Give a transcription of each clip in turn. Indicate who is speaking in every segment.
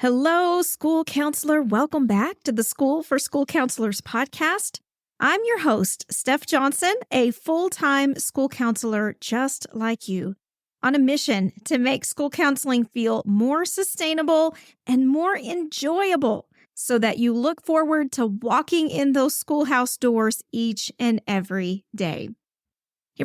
Speaker 1: Hello, school counselor. Welcome back to the School for School Counselors podcast. I'm your host, Steph Johnson, a full-time school counselor just like you, on a mission to make school counseling feel more sustainable and more enjoyable so that you look forward to walking in those schoolhouse doors each and every day.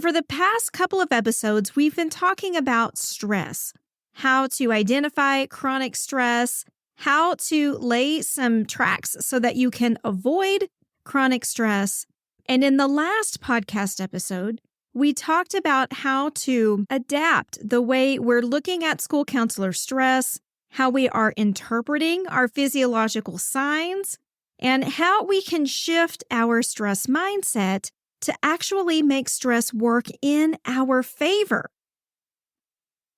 Speaker 1: For the past couple of episodes, we've been talking about stress, how to identify chronic stress, how to lay some tracks so that you can avoid chronic stress. And in the last podcast episode, we talked about how to adapt the way we're looking at school counselor stress, how we are interpreting our physiological signs, and how we can shift our stress mindset to actually make stress work in our favor.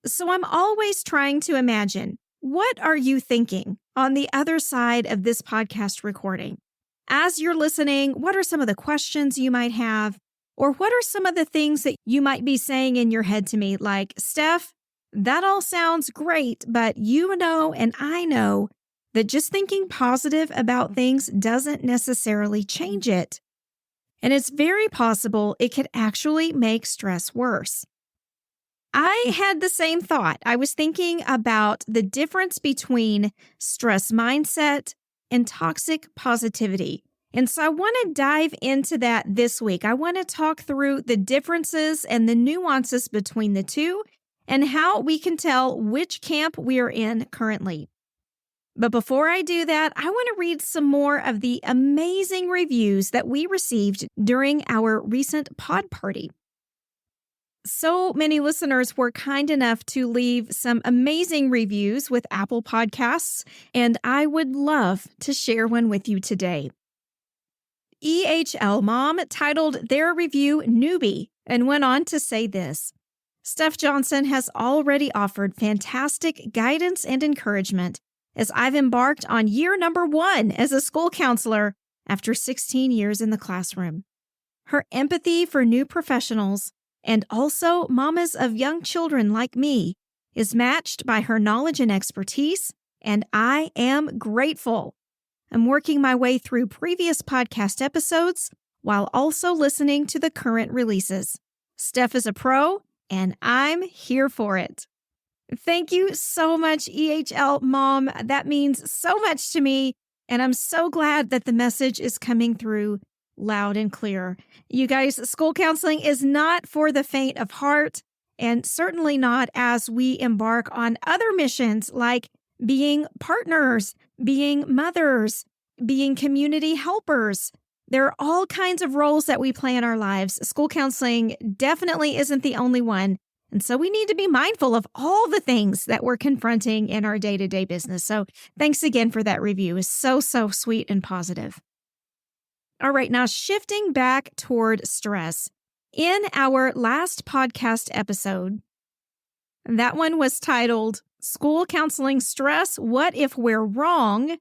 Speaker 1: So I'm always trying to imagine, what are you thinking on the other side of this podcast recording? As you're listening, what are some of the questions you might have? Or what are some of the things that you might be saying in your head to me, like, Steph, that all sounds great, but you know and I know that just thinking positive about things doesn't necessarily change it. And it's very possible it could actually make stress worse. I had the same thought. I was thinking about the difference between stress mindset and toxic positivity. And so I want to dive into that this week. I want to talk through the differences and the nuances between the two and how we can tell which camp we are in currently. But before I do that, I want to read some more of the amazing reviews that we received during our recent pod party. So many listeners were kind enough to leave some amazing reviews with Apple Podcasts, and I would love to share one with you today. EHL Mom titled their review Newbie and went on to say this: Steph Johnson has already offered fantastic guidance and encouragement as I've embarked on year number 1 as a school counselor after 16 years in the classroom. Her empathy for new professionals and also mamas of young children like me is matched by her knowledge and expertise, and I am grateful. I'm working my way through previous podcast episodes while also listening to the current releases. Steph is a pro, and I'm here for it. Thank you so much, EHL Mom. That means so much to me, and I'm so glad that the message is coming through loud and clear. You guys, school counseling is not for the faint of heart, and certainly not as we embark on other missions like being partners, being mothers, being community helpers. There are all kinds of roles that we play in our lives. School counseling definitely isn't the only one. And so we need to be mindful of all the things that we're confronting in our day-to-day business. So thanks again for that review. It's so sweet and positive. All right, now shifting back toward stress. In our last podcast episode, that one was titled School Counseling Stress, What If We're Wrong?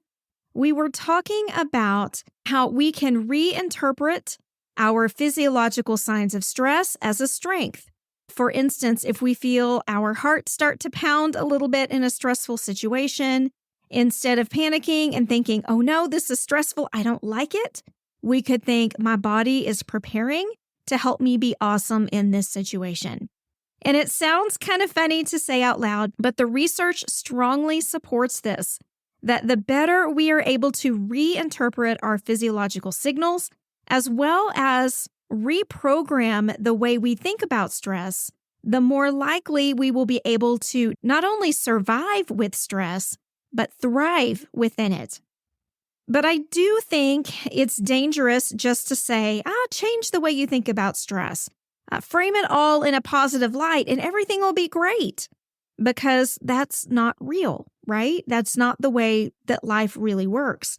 Speaker 1: We were talking about how we can reinterpret our physiological signs of stress as a strength. For instance, if we feel our heart start to pound a little bit in a stressful situation, instead of panicking and thinking, oh no, this is stressful, I don't like it, we could think my body is preparing to help me be awesome in this situation. And it sounds kind of funny to say out loud, but the research strongly supports this, that the better we are able to reinterpret our physiological signals, as well as reprogram the way we think about stress, the more likely we will be able to not only survive with stress, but thrive within it. But I do think it's dangerous just to say, change the way you think about stress. Frame it all in a positive light and everything will be great. Because that's not real, right? That's not the way that life really works.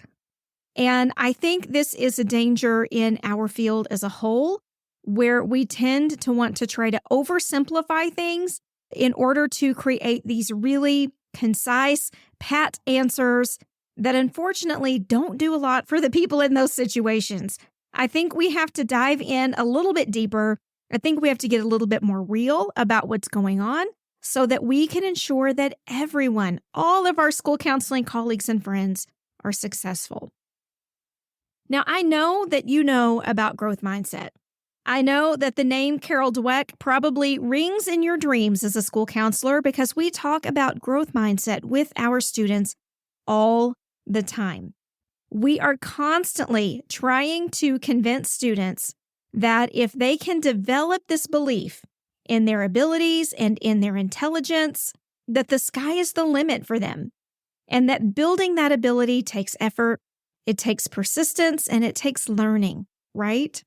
Speaker 1: And I think this is a danger in our field as a whole, where we tend to want to try to oversimplify things in order to create these really concise, pat answers that unfortunately don't do a lot for the people in those situations. I think we have to dive in a little bit deeper. I think we have to get a little bit more real about what's going on so that we can ensure that everyone, all of our school counseling colleagues and friends, are successful. Now, I know that you know about growth mindset. I know that the name Carol Dweck probably rings in your dreams as a school counselor because we talk about growth mindset with our students all the time. We are constantly trying to convince students that if they can develop this belief in their abilities and in their intelligence, that the sky is the limit for them, and that building that ability takes effort, it takes persistence, and it takes learning, right?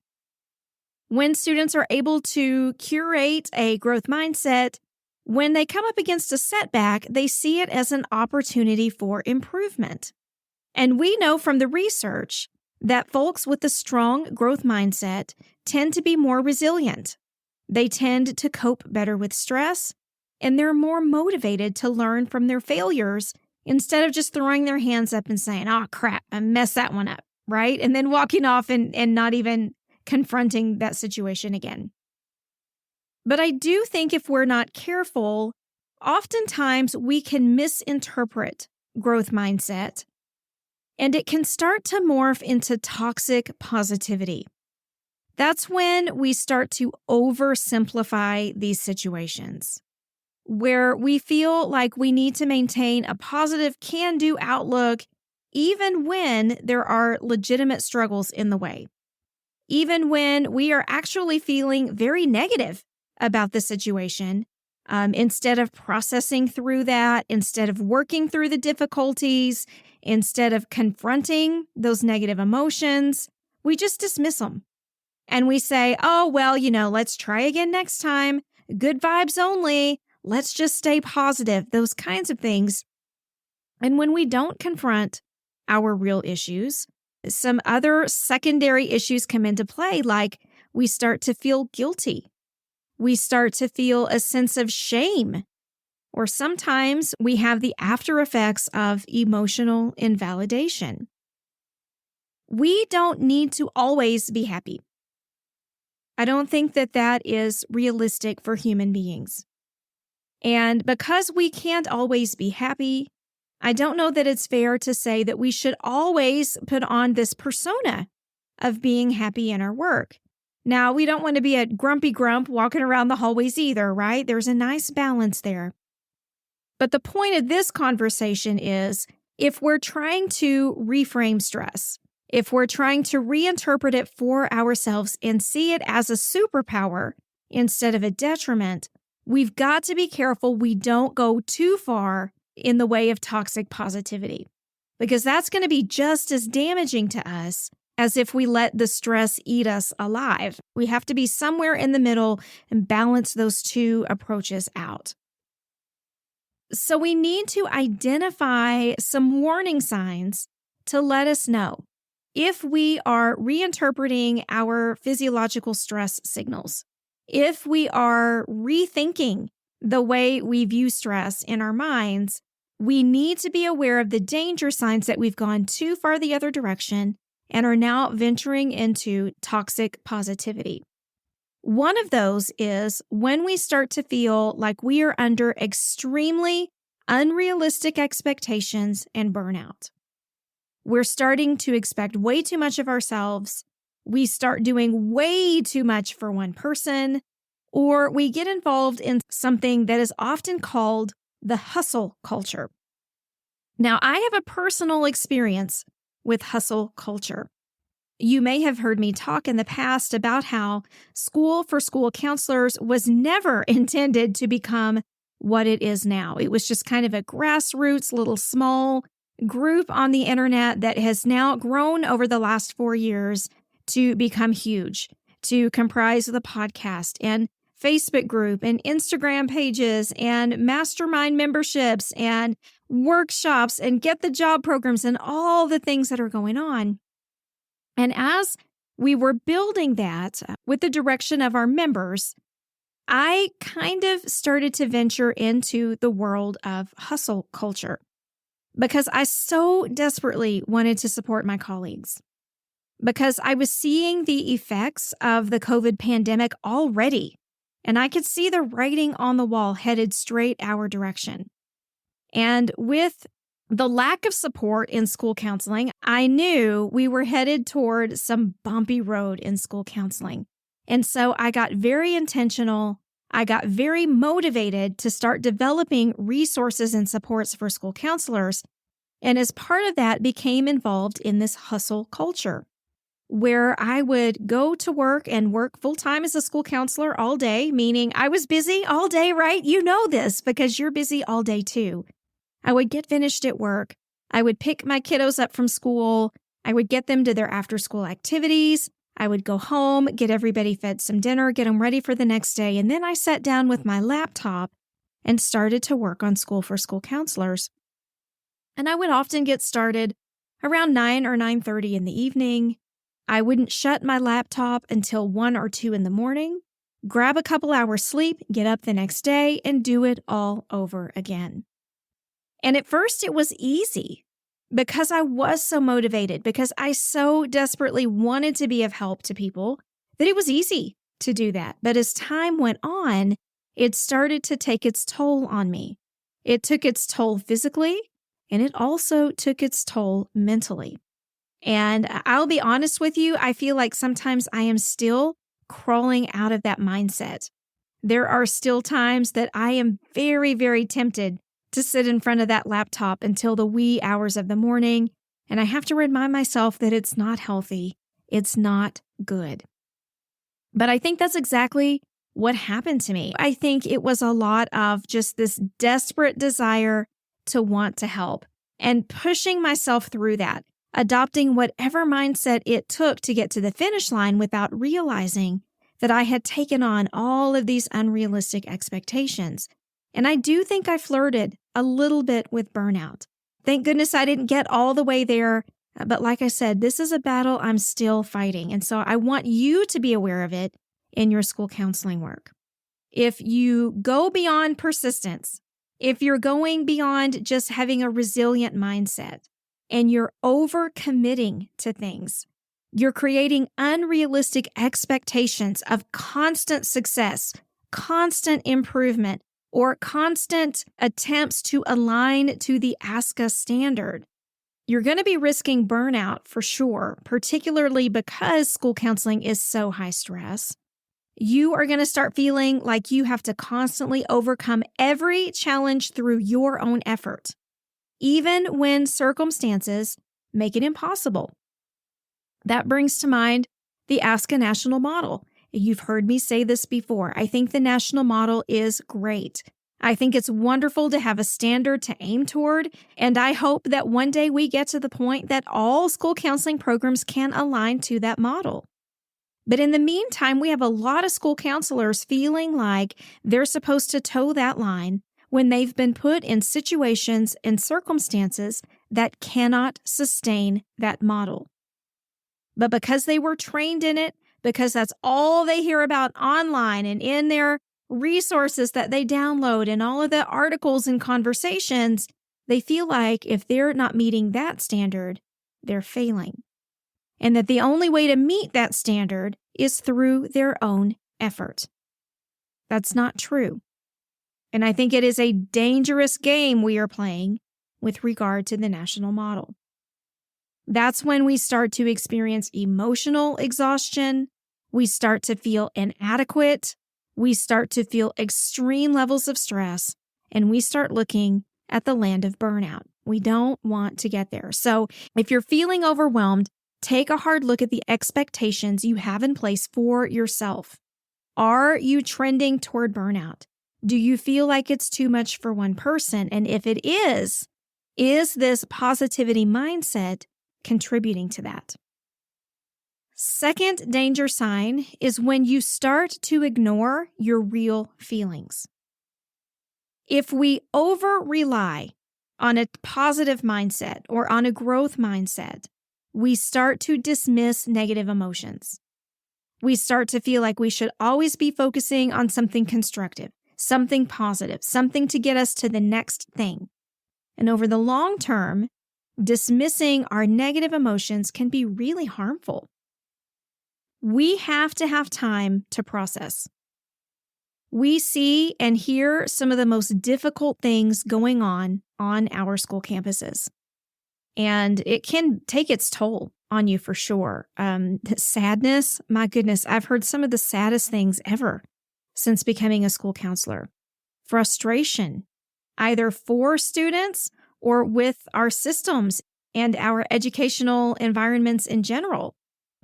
Speaker 1: When students are able to curate a growth mindset, when they come up against a setback, they see it as an opportunity for improvement. And we know from the research that folks with a strong growth mindset tend to be more resilient. They tend to cope better with stress, and they're more motivated to learn from their failures instead of just throwing their hands up and saying, oh, crap, I messed that one up, right? And then walking off and not even confronting that situation again. But I do think if we're not careful, oftentimes we can misinterpret growth mindset, and it can start to morph into toxic positivity. That's when we start to oversimplify these situations, where we feel like we need to maintain a positive can-do outlook even when there are legitimate struggles in the way, even when we are actually feeling very negative about the situation. Instead of processing through that, instead of working through the difficulties, instead of confronting those negative emotions, we just dismiss them. And we say, oh, well, let's try again next time. Good vibes only. Let's just stay positive. Those kinds of things. And when we don't confront our real issues, some other secondary issues come into play, like we start to feel guilty. We start to feel a sense of shame, or sometimes we have the after effects of emotional invalidation. We don't need to always be happy. I don't think that that is realistic for human beings. And because we can't always be happy, I don't know that it's fair to say that we should always put on this persona of being happy in our work. Now, we don't want to be a grumpy grump walking around the hallways either, right? There's a nice balance there. But the point of this conversation is, if we're trying to reframe stress, if we're trying to reinterpret it for ourselves and see it as a superpower instead of a detriment, we've got to be careful we don't go too far in the way of toxic positivity, because that's going to be just as damaging to us as if we let the stress eat us alive. We have to be somewhere in the middle and balance those two approaches out. So we need to identify some warning signs to let us know if we are reinterpreting our physiological stress signals, if we are rethinking the way we view stress in our minds. We need to be aware of the danger signs that we've gone too far the other direction and are now venturing into toxic positivity. One of those is when we start to feel like we are under extremely unrealistic expectations and burnout. We're starting to expect way too much of ourselves. We start doing way too much for one person, or we get involved in something that is often called the hustle culture. Now, I have a personal experience with hustle culture. You may have heard me talk in the past about how School for School Counselors was never intended to become what it is now. It was just kind of a grassroots, little small group on the internet that has now grown over the last 4 years to become huge, to comprise the podcast and Facebook group and Instagram pages and mastermind memberships and workshops and get the job programs and all the things that are going on. And as we were building that with the direction of our members, I kind of started to venture into the world of hustle culture because I so desperately wanted to support my colleagues, because I was seeing the effects of the COVID pandemic already. and I could see the writing on the wall headed straight our direction. And with the lack of support in school counseling, I knew we were headed toward some bumpy road in school counseling. And so I got very intentional. I got very motivated to start developing resources and supports for school counselors. And as part of that, became involved in this hustle culture where I would go to work and work full-time as a school counselor all day, meaning I was busy all day, right? You know this because you're busy all day too. I would get finished at work. I would pick my kiddos up from school. I would get them to their after-school activities. I would go home, get everybody fed some dinner, get them ready for the next day. And then I sat down with my laptop and started to work on School for School Counselors. And I would often get started around 9 or 9:30 in the evening. I wouldn't shut my laptop until 1 or 2 in the morning, grab a couple hours sleep, get up the next day, and do it all over again. And at first it was easy because I was so motivated, because I so desperately wanted to be of help to people that it was easy to do that. But as time went on, it started to take its toll on me. It took its toll physically, and it also took its toll mentally. And I'll be honest with you, I feel like sometimes I am still crawling out of that mindset. There are still times that I am very, very tempted to sit in front of that laptop until the wee hours of the morning, and I have to remind myself that it's not healthy. It's not good. But I think that's exactly what happened to me. I think it was a lot of just this desperate desire to want to help and pushing myself through that, adopting whatever mindset it took to get to the finish line without realizing that I had taken on all of these unrealistic expectations. And I do think I flirted a little bit with burnout. Thank goodness I didn't get all the way there. But like I said, this is a battle I'm still fighting. And so I want you to be aware of it in your school counseling work. If you go beyond persistence, if you're going beyond just having a resilient mindset, and you're overcommitting to things, you're creating unrealistic expectations of constant success, constant improvement, or constant attempts to align to the ASCA standard, you're going to be risking burnout for sure, particularly because school counseling is so high stress. You are going to start feeling like you have to constantly overcome every challenge through your own effort, even when circumstances make it impossible. That brings to mind the ASCA national model. You've heard me say this before. I think the national model is great. I think it's wonderful to have a standard to aim toward, and I hope that one day we get to the point that all school counseling programs can align to that model. But in the meantime, we have a lot of school counselors feeling like they're supposed to toe that line when they've been put in situations and circumstances that cannot sustain that model. But because they were trained in it, because that's all they hear about online and in their resources that they download and all of the articles and conversations, they feel like if they're not meeting that standard, they're failing. And that the only way to meet that standard is through their own effort. That's not true. And I think it is a dangerous game we are playing with regard to the national model. That's when we start to experience emotional exhaustion. We start to feel inadequate. We start to feel extreme levels of stress, and we start looking at the land of burnout. We don't want to get there. So if you're feeling overwhelmed, take a hard look at the expectations you have in place for yourself. Are you trending toward burnout? Do you feel like it's too much for one person? And if it is this positivity mindset contributing to that? Second danger sign is when you start to ignore your real feelings. If we over-rely on a positive mindset or on a growth mindset, we start to dismiss negative emotions. We start to feel like we should always be focusing on something constructive, something positive, something to get us to the next thing. And over the long term, dismissing our negative emotions can be really harmful. We have to have time to process. We see and hear some of the most difficult things going on our school campuses. And it can take its toll on you for sure. The sadness, my goodness, I've heard some of the saddest things ever since becoming a school counselor. Frustration, either for students or with our systems and our educational environments in general.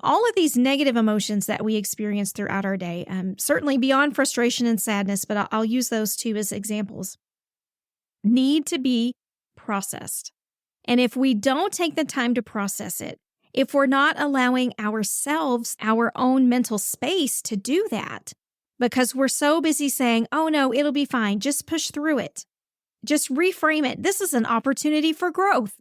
Speaker 1: All of these negative emotions that we experience throughout our day, certainly beyond frustration and sadness, but I'll use those two as examples, need to be processed. And if we don't take the time to process it, if we're not allowing ourselves, our own mental space to do that, because we're so busy saying, oh no, it'll be fine, just push through it, just reframe it. This is an opportunity for growth.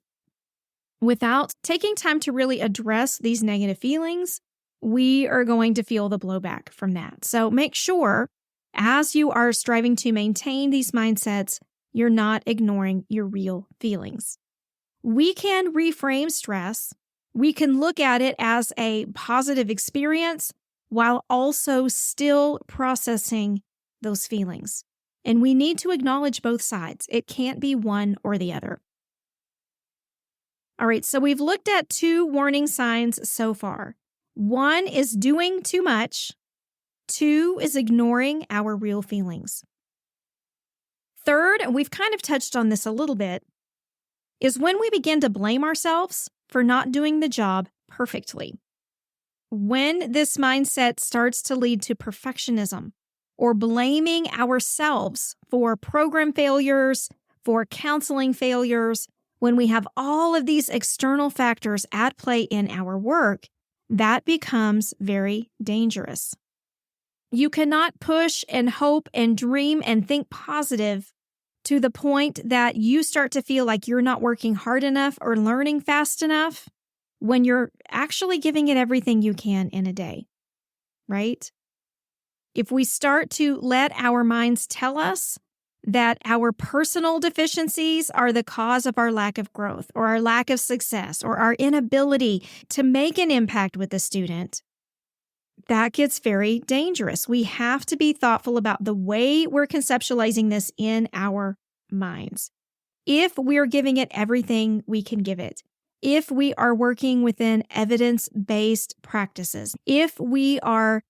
Speaker 1: Without taking time to really address these negative feelings, we are going to feel the blowback from that. So make sure, as you are striving to maintain these mindsets, you're not ignoring your real feelings. We can reframe stress. We can look at it as a positive experience while also still processing those feelings. And we need to acknowledge both sides. It can't be one or the other. All right, so we've looked at 2 warning signs so far. 1 is doing too much. 2 is ignoring our real feelings. Third, and we've kind of touched on this a little bit, is when we begin to blame ourselves for not doing the job perfectly. When this mindset starts to lead to perfectionism or blaming ourselves for program failures, for counseling failures, when we have all of these external factors at play in our work, that becomes very dangerous. You cannot push and hope and dream and think positive to the point that you start to feel like you're not working hard enough or learning fast enough when you're actually giving it everything you can in a day, right? If we start to let our minds tell us that our personal deficiencies are the cause of our lack of growth or our lack of success or our inability to make an impact with the student, that gets very dangerous. We have to be thoughtful about the way we're conceptualizing this in our minds. If we're giving it everything we can give it, if we are working within evidence-based practices, if we are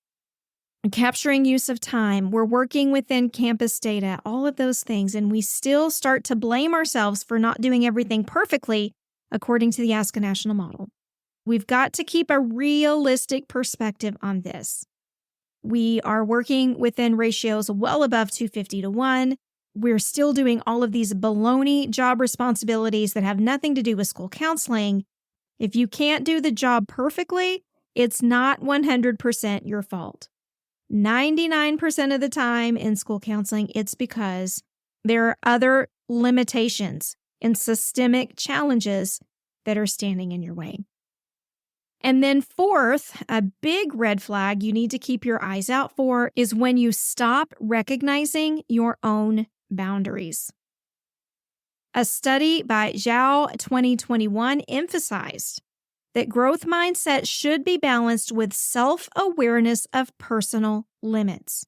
Speaker 1: capturing use of time, we're working within campus data, all of those things, and we still start to blame ourselves for not doing everything perfectly according to the Ask a National model. We've got to keep a realistic perspective on this. We are working within ratios well above 250 to 1. We're still doing all of these baloney job responsibilities that have nothing to do with school counseling. If you can't do the job perfectly, it's not 100% your fault. 99% of the time in school counseling, it's because there are other limitations and systemic challenges that are standing in your way. And then fourth, a big red flag you need to keep your eyes out for is when you stop recognizing your own boundaries. A study by Zhao 2021 emphasized that growth mindset should be balanced with self-awareness of personal limits.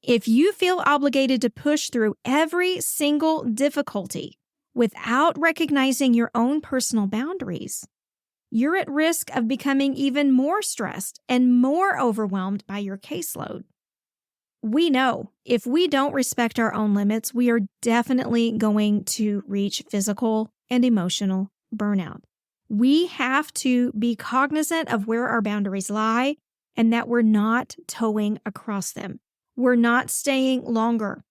Speaker 1: If you feel obligated to push through every single difficulty without recognizing your own personal boundaries, you're at risk of becoming even more stressed and more overwhelmed by your caseload. We know if we don't respect our own limits, we are definitely going to reach physical and emotional burnout. We have to be cognizant of where our boundaries lie and that we're not towing across them. We're not staying longer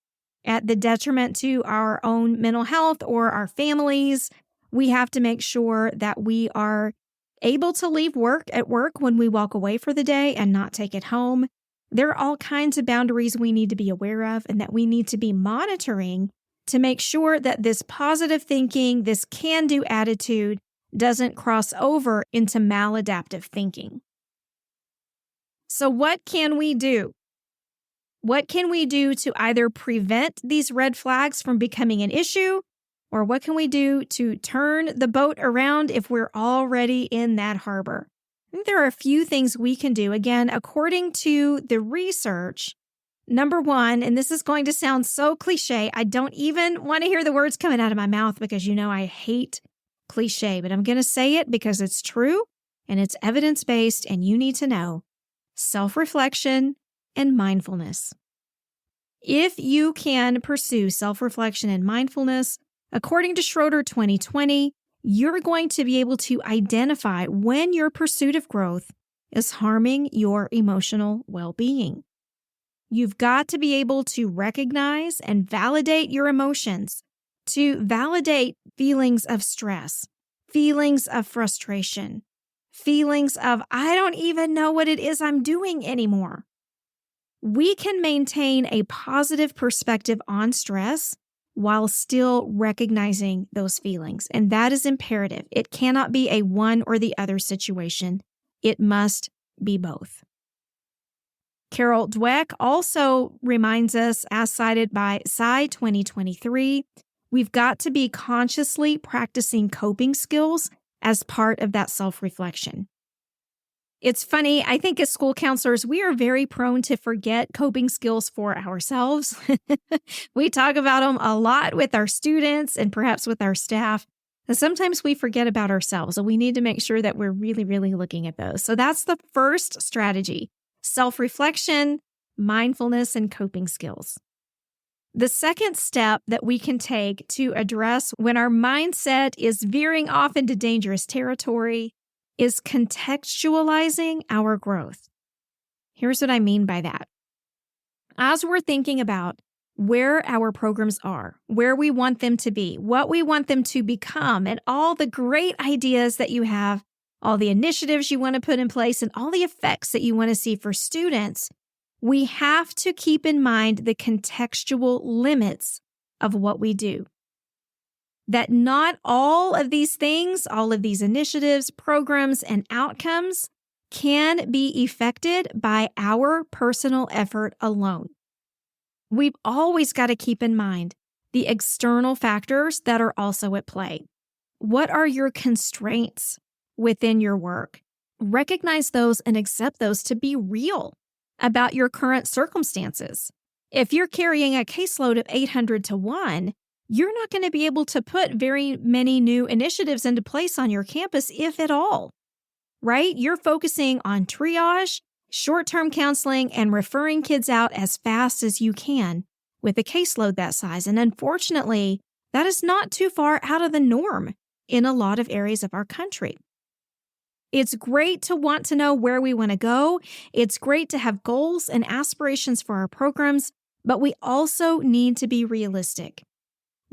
Speaker 1: at the detriment to our own mental health or our families. We have to make sure that we are able to leave work at work when we walk away for the day and not take it home. There are all kinds of boundaries we need to be aware of and that we need to be monitoring to make sure that this positive thinking, this can-do attitude doesn't cross over into maladaptive thinking. So what can we do? What can we do to either prevent these red flags from becoming an issue, or what can we do to turn the boat around if we're already in that harbor? I think there are a few things we can do. Again, according to the research, Number one, and this is going to sound so cliche, I don't even want to hear the words coming out of my mouth because you know I hate cliche, but I'm going to say it because it's true and it's evidence-based and you need to know. Self-reflection and mindfulness. If you can pursue self-reflection and mindfulness, according to Schroeder 2020, you're going to be able to identify when your pursuit of growth is harming your emotional well-being. You've got to be able to recognize and validate your emotions, to validate feelings of stress, feelings of frustration, feelings of, I don't even know what it is I'm doing anymore. We can maintain a positive perspective on stress while still recognizing those feelings, and that is imperative. It cannot be a one or the other situation. It must be both. Carol Dweck also reminds us, as cited by Sci 2023, we've got to be consciously practicing coping skills as part of that self-reflection. It's funny, I think as school counselors, we are very prone to forget coping skills for ourselves. We talk about them a lot with our students and perhaps with our staff. And sometimes we forget about ourselves, so we need to make sure that we're really, really looking at those. So that's the first strategy. Self-reflection, mindfulness, and coping skills. The second step that we can take to address when our mindset is veering off into dangerous territory is contextualizing our growth. Here's what I mean by that. As we're thinking about where our programs are, where we want them to be, what we want them to become, and all the great ideas that you have, all the initiatives you want to put in place, and all the effects that you want to see for students, we have to keep in mind the contextual limits of what we do. That not all of these things, all of these initiatives, programs, and outcomes can be effected by our personal effort alone. We've always got to keep in mind the external factors that are also at play. What are your constraints within your work? Recognize those and accept those to be real about your current circumstances. If you're carrying a caseload of 800 to 1, you're not going to be able to put very many new initiatives into place on your campus, if at all, right? You're focusing on triage, short-term counseling, and referring kids out as fast as you can with a caseload that size. And unfortunately, that is not too far out of the norm in a lot of areas of our country. It's great to want to know where we want to go. It's great to have goals and aspirations for our programs, but we also need to be realistic.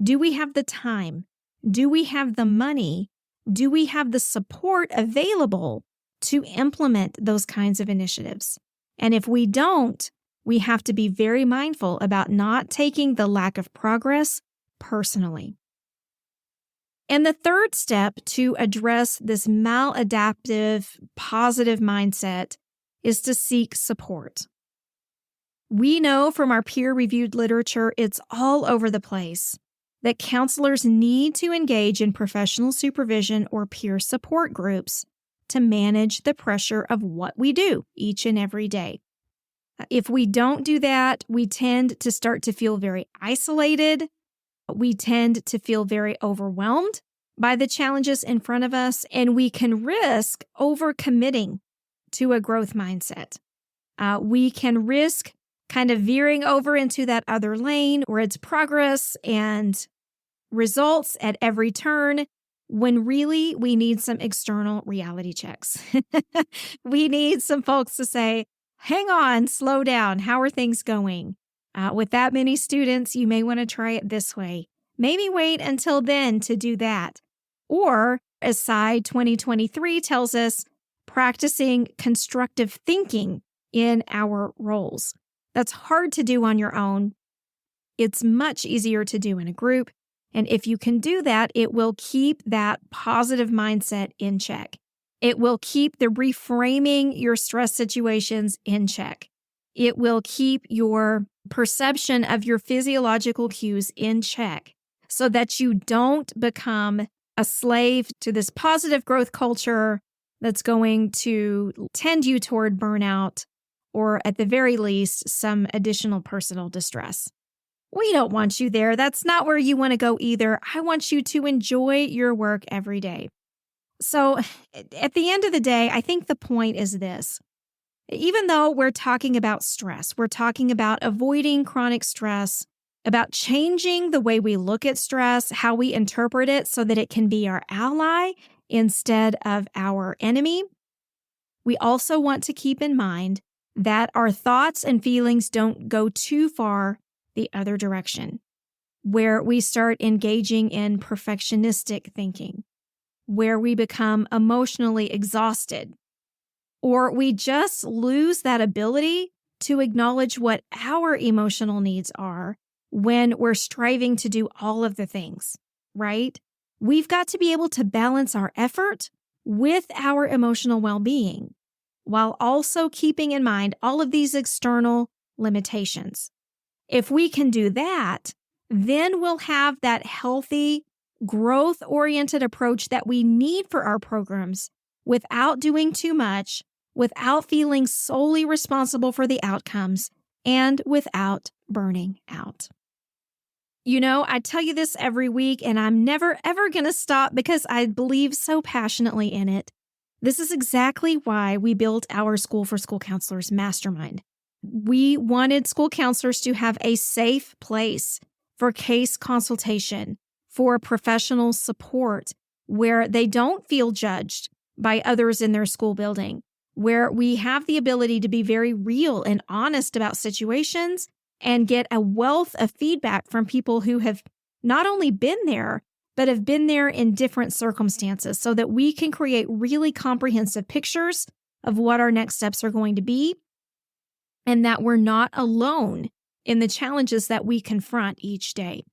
Speaker 1: Do we have the time? Do we have the money? Do we have the support available to implement those kinds of initiatives? And if we don't, we have to be very mindful about not taking the lack of progress personally. And the third step to address this maladaptive, positive mindset is to seek support. We know from our peer-reviewed literature, it's all over the place, that counselors need to engage in professional supervision or peer support groups to manage the pressure of what we do each and every day. If we don't do that, we tend to start to feel very isolated. We tend to feel very overwhelmed by the challenges in front of us, and we can risk overcommitting to a growth mindset. We can risk kind of veering over into that other lane where it's progress and results at every turn, when really we need some external reality checks. We need some folks to say, hang on, slow down, how are things going? With that many students, you may want to try it this way. Maybe wait until then to do that. Or, as Sci 2023 tells us, practicing constructive thinking in our roles. That's hard to do on your own. It's much easier to do in a group. And if you can do that, it will keep that positive mindset in check. It will keep the reframing your stress situations in check. It will keep your perception of your physiological cues in check so that you don't become a slave to this positive growth culture that's going to tend you toward burnout or at the very least, some additional personal distress. We don't want you there. That's not where you want to go either. I want you to enjoy your work every day. So at the end of the day, I think the point is this. Even though we're talking about stress, we're talking about avoiding chronic stress, about changing the way we look at stress, how we interpret it so that it can be our ally instead of our enemy. We also want to keep in mind that our thoughts and feelings don't go too far the other direction, where we start engaging in perfectionistic thinking, where we become emotionally exhausted, or we just lose that ability to acknowledge what our emotional needs are when we're striving to do all of the things, right? We've got to be able to balance our effort with our emotional well-being while also keeping in mind all of these external limitations. If we can do that, then we'll have that healthy, growth-oriented approach that we need for our programs without doing too much, without feeling solely responsible for the outcomes, and without burning out. You know, I tell you this every week, and I'm never, ever going to stop because I believe so passionately in it. This is exactly why we built our School for School Counselors Mastermind. We wanted school counselors to have a safe place for case consultation, for professional support, where they don't feel judged by others in their school building, where we have the ability to be very real and honest about situations and get a wealth of feedback from people who have not only been there, but have been there in different circumstances so that we can create really comprehensive pictures of what our next steps are going to be and that we're not alone in the challenges that we confront each day.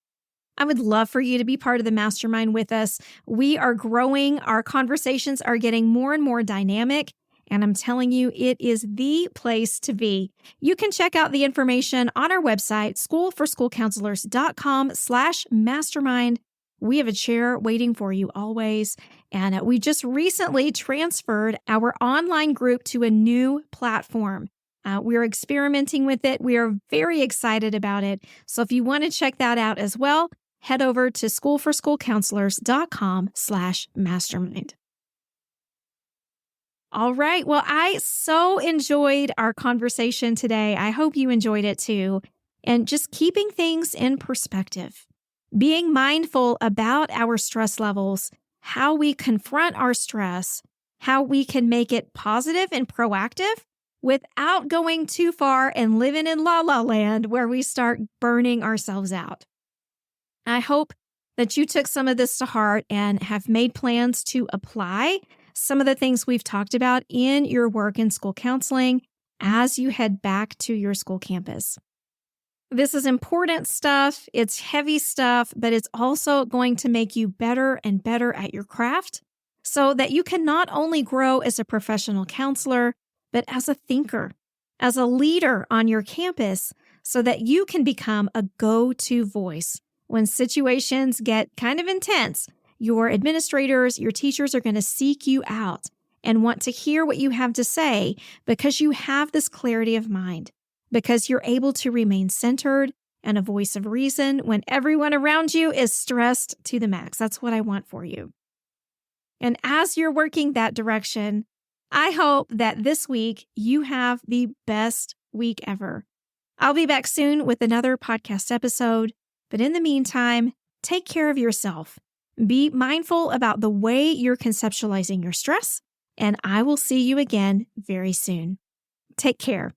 Speaker 1: I would love for you to be part of the mastermind with us. We are growing. Our conversations are getting more and more dynamic. And I'm telling you, it is the place to be. You can check out the information on our website, schoolforschoolcounselors.com/mastermind. We have a chair waiting for you always. And we just recently transferred our online group to a new platform. We're experimenting with it. We are very excited about it. So if you want to check that out as well, head over to schoolforschoolcounselors.com/mastermind. All right. Well, I so enjoyed our conversation today. I hope you enjoyed it too. And just keeping things in perspective, being mindful about our stress levels, how we confront our stress, how we can make it positive and proactive without going too far and living in la la land where we start burning ourselves out. I hope that you took some of this to heart and have made plans to apply some of the things we've talked about in your work in school counseling as you head back to your school campus. This is important stuff. It's heavy stuff, but it's also going to make you better and better at your craft so that you can not only grow as a professional counselor, but as a thinker, as a leader on your campus, so that you can become a go-to voice. When situations get kind of intense, your administrators, your teachers are going to seek you out and want to hear what you have to say because you have this clarity of mind, because you're able to remain centered and a voice of reason when everyone around you is stressed to the max. That's what I want for you. And as you're working that direction, I hope that this week you have the best week ever. I'll be back soon with another podcast episode, but in the meantime, take care of yourself. Be mindful about the way you're conceptualizing your stress, and I will see you again very soon. Take care.